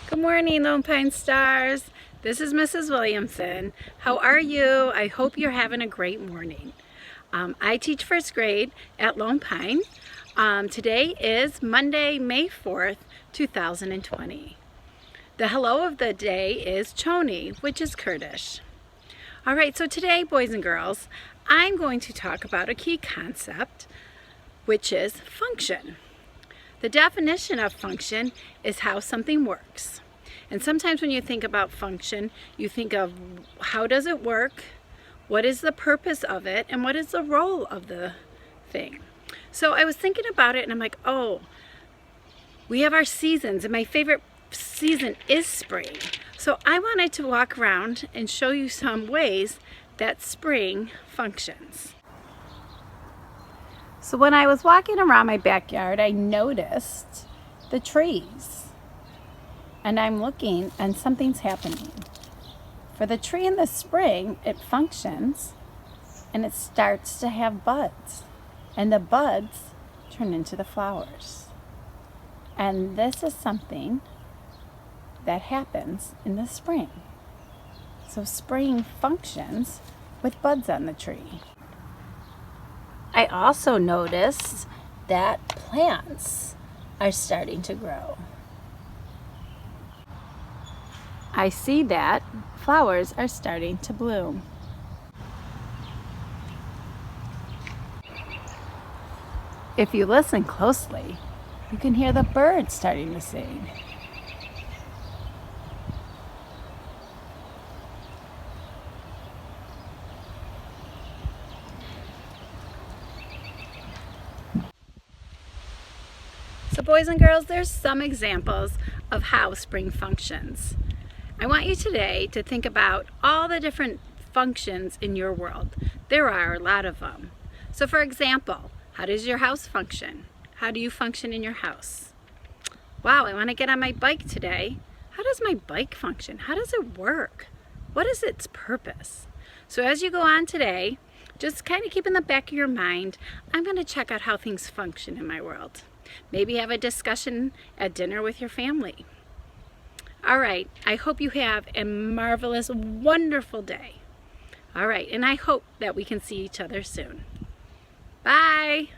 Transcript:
Good morning, Lone Pine Stars. This is Mrs. Williamson. How are you? I hope you're having a great morning. I teach first grade at Lone Pine. Today is Monday, May 4th, 2020. The hello of the day is Choni, which is Kurdish. All right, so today, boys and girls, I'm going to talk about a key concept, which is function. The definition of function is how something works. And sometimes when you think about function, you think of how does it work, what is the purpose of it, and what is the role of the thing. So I was thinking about it and I'm like, oh, we have our seasons and my favorite season is spring. So I wanted to walk around and show you some ways that spring functions. So when I was walking around my backyard, I noticed the trees. And I'm looking and something's happening. For the tree in the spring, it functions and it starts to have buds. And the buds turn into the flowers. And this is something that happens in the spring. So spring functions with buds on the tree. I also noticed that plants are starting to grow. I see that flowers are starting to bloom. If you listen closely, you can hear the birds starting to sing. So boys and girls, there's some examples of how spring functions. I want you today to think about all the different functions in your world. There are a lot of them. So for example, how does your house function? How do you function in your house? Wow, I want to get on my bike today. How does my bike function? How does it work? What is its purpose? So as you go on today, just kind of keep in the back of your mind, I'm going to check out how things function in my world. Maybe have a discussion at dinner with your family. All right, I hope you have a marvelous, wonderful day. All right, and I hope that we can see each other soon. Bye.